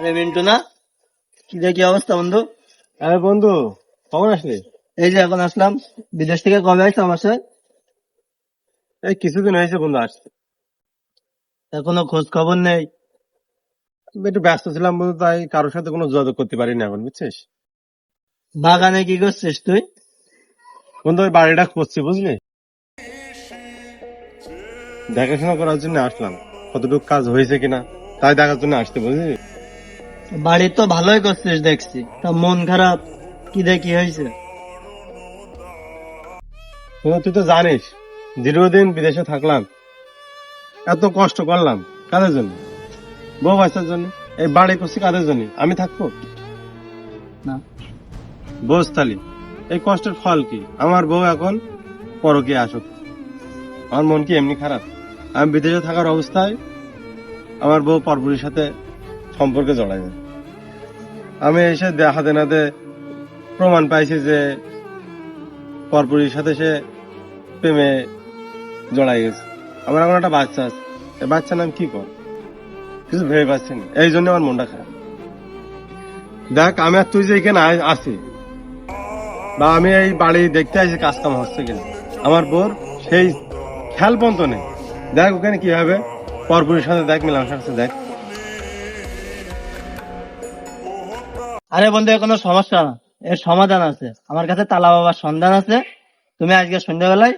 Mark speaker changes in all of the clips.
Speaker 1: আরে মিন্টু না, কি রে, কি অবস্থা বন্ধু?
Speaker 2: আরে বন্ধু, কখন আসলি?
Speaker 1: এই যে এখন আসলাম। বিদেশ থেকে কবে আসছো আমার সাথে?
Speaker 2: এই কিছুদিন হয়েছে বন্ধু আসছে।
Speaker 1: এখনো খোঁজ খবর নেই।
Speaker 2: একটু ব্যস্ত ছিলাম বন্ধু, তাই কারোর সাথে কোনো যোগাযোগ করতে পারিনি এখন, বুঝছিস?
Speaker 1: বাগানে কি করছিস তুই?
Speaker 2: বন্ধু ওই বাড়িটা করছি, বুঝলি? দেখাশোনা করার জন্য আসলাম, কতটুকু কাজ হয়েছে কিনা তাই দেখার জন্য আসতে, বুঝলি?
Speaker 1: বাড়ি তো ভালোই করছিস দেখছি, তা মন খারাপ কি রে, কি হয়েছে?
Speaker 2: বন্ধু তুই তো জানিস, দীর্ঘদিন বিদেশে থাকলাম, এত কষ্ট করলাম কাদের জন্য? বউ বাচ্চার জন্য। এই বাড়ি করছি কাদের জন্য? আমি থাকবো
Speaker 1: না,
Speaker 2: বোঝ তালি এই কষ্টের ফল কি? আমার বউ এখন পরকীয়া আসক্ত। আমার মন কি এমনি খারাপ? আমি বিদেশে থাকার অবস্থায় আমার বউ পরপুরের সাথে সম্পর্কে জড়ায় যায়। আমি এসে হাতে নাতে প্রমাণ পাইছি যে পরপুরের সাথে সে প্রেমে জড়াই গেছে। আমার এখন একটা বাচ্চা আছে, এই বাচ্চার নাম কি কর কিছু ভেবে পাচ্ছি না, এই জন্য আমার মনটা খারাপ। দেখ আমি আর তুই যে এখানে আছি, বা আমি এই বাড়ি দেখতে আসি কাজ কাম হচ্ছে কিনা, আমার বোর সেই খেয়াল পর্যন্ত নেই। দেখ ওখানে কি হবে, পরপুরের সাথে দেখ, মিলামেশার সাথে দেখ।
Speaker 1: আরে বন্ধু, কোনো সমস্যা না, এর সমাধান আছে। আমার কাছে তালা বাবার সন্ধান আছে। তুমি আজকে সন্ধ্যাবেলায়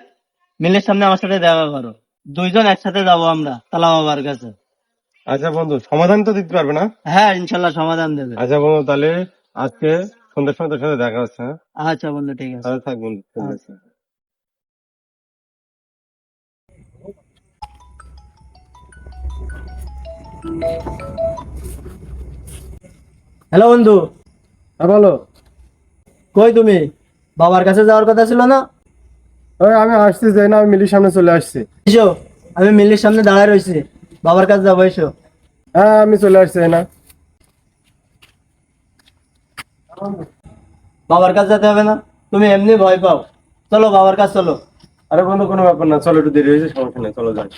Speaker 1: মিলের সামনে আমার সাথে দেখা করো। দুইজন একসাথে যাবো আমরা তালা বাবার কাছে।
Speaker 2: আচ্ছা বন্ধু, সমাধান তো দিতে পারবে না?
Speaker 1: হ্যাঁ, ইনশাল্লাহ সমাধান দেবে।
Speaker 2: আচ্ছা বন্ধু, তাহলে আজকে সন্ধ্যার সময় তোর সাথে দেখা হচ্ছে, হ্যাঁ?
Speaker 1: আচ্ছা বন্ধু, ঠিক আছে।
Speaker 2: তাহলে থাক বন্ধু, ঠিক আছে।
Speaker 1: আচ্ছা। হ্যালো বন্ধু।
Speaker 2: আর বলো।
Speaker 1: কই তুমি? বাবার কাছে যাওয়ার কথা ছিল না?
Speaker 2: ওই আমি আসছি, যাই না, আমি মিলির সামনে চলে আসছি।
Speaker 1: এসো, আমি মিলের সামনে দাঁড়ায় রয়েছি, বাবার কাছে যাবো, এসো।
Speaker 2: হ্যাঁ আমি চলে আসছি, না?
Speaker 1: বাবার কাছে যেতে হবে না, তুমি এমনি ভয় পাও। চলো বাবার কাছে চলো।
Speaker 2: আরে বন্ধু কোনো ব্যাপার না, চলো, একটু দেরি হয়েছে, সমস্যা নেই, চলো যাই।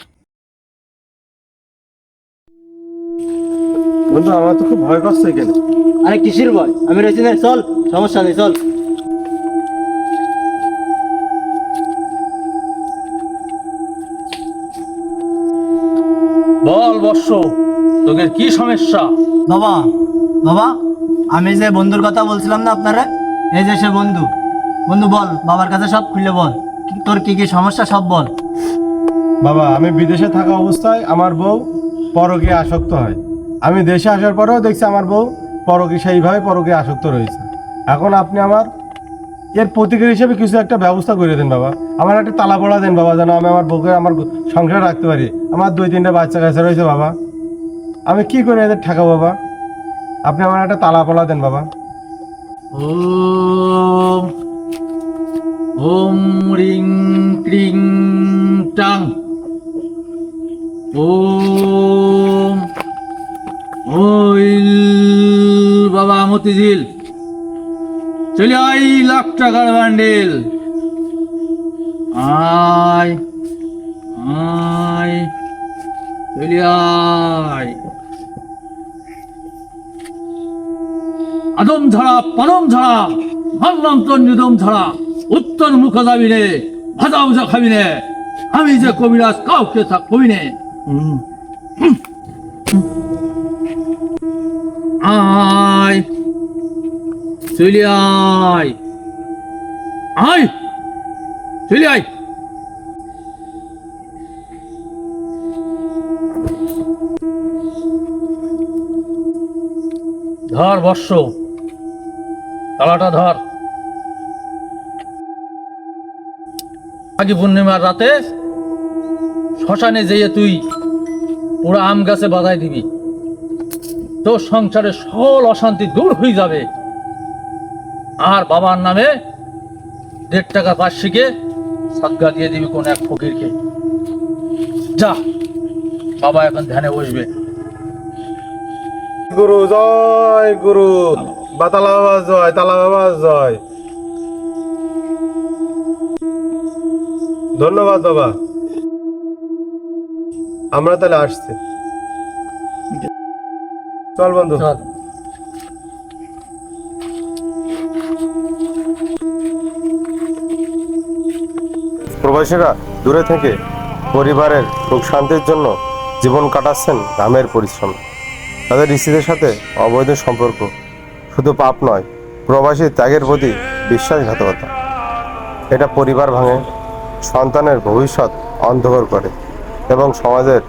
Speaker 2: বন্ধু আমার তো খুব ভয় করছে এখানে।
Speaker 1: আরে কিসের ভয়, আমি রয়েছি না, চল, সমস্যা নেই, চল।
Speaker 3: বল বর্ষ, তোদের কি সমস্যা?
Speaker 1: বাবা, বাবা, আমি যে বন্ধুর কথা বলছিলাম না আপনারা, এই যে সে বন্ধু। বন্ধু বল, বাবার কাছে সব খুলে বল, তোর কি কি সমস্যা সব বল।
Speaker 2: বাবা আমি বিদেশে থাকা অবস্থায় আমার বউ পরকীয়া আসক্ত হয়। আমি দেশে আসার পরেও দেখছি আমার বউ সেইভাবে পরকীয়া আসক্ত রয়েছে। এখন আপনি আমার এর প্রতিক্রিয়া হিসেবে কিছু একটা ব্যবস্থা করে দেন বাবা। আমার একটা তালা পড়া দেন বাবা, যেন আমি আমার বউকে আমার সংসার রাখতে পারি। আমার 2-3টা বাচ্চা কাছে রয়েছে বাবা, আমি কি করে এদের ঠেকাবো বাবা? আপনি আমার একটা তালা পড়া দেন বাবা।
Speaker 3: ওম ওম রিং ক্রিং টাং। ওম ওইল বাবা মতিঝিল, চলে আই লাখ টাকার বান্ডিল। আয় আয়, চলে আয়। আদম ঝাড়া পরম ঝাড়া, মারলাম তোর নিদম ঝাড়া, উত্তর মুখ যাবি রে, ভাজা ভুজা খাবি নে, আমি যে কবিরাজ কাউকে থাক কবি নে। আয় চলি আয়, আয় চলি আয়। ধর বর্ষ, তালাটা ধর। আগে পূর্ণিমার রাতে শ্মশানে যেয়ে তুই পুরো আম গাছে বাধাই দিবি, তোর সংসারে সকল অশান্তি দূর হয়ে যাবে। আর বাবার নামে 1.5 টাকা বার্ষিকে সাদগা দিয়ে দিবি কোন এক ফকিরকে। যা, বাবা এখন ধ্যানে বসবে।
Speaker 2: গুরু জয় গুরু, বা তালা বাবা জয়, তালা বাবা জয়। ধন্যবাদ বাবা, আমরা তাহলে আসছি। চল বন্ধু।
Speaker 1: চল।
Speaker 2: প্রবাসীরা দূরে থেকে পরিবারের সুখ শান্তির জন্য জীবন কাটাচ্ছেন ঘামের পরিশ্রম। তাদের স্ত্রীদের সাথে অবৈধ সম্পর্ক শুধু পাপ নয়, প্রবাসী ত্যাগের প্রতি বিশ্বাসঘাতকতা। এটা পরিবার ভাঙে, সন্তানের ভবিষ্যৎ অন্ধকার করে এবং সমাজের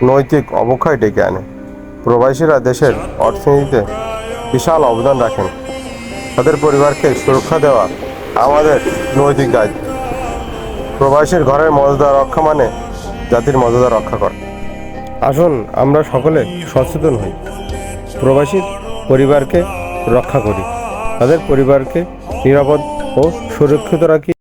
Speaker 2: নৈতিক অবক্ষয় ডেকে আনে। প্রবাসীরা দেশের অর্থনীতিতে বিশাল অবদান রাখেন। তাদের পরিবারকে সুরক্ষা দেওয়া আমাদের নৈতিক দায়িত্ব। প্রবাসীর ঘরের মর্যাদা রক্ষা মানে জাতির মর্যাদা রক্ষা করা। আসুন আমরা সকলে সচেতন হই, প্রবাসীর পরিবারকে রক্ষা করি, তাদের পরিবারকে নিরাপদ ও সুরক্ষিত রাখি।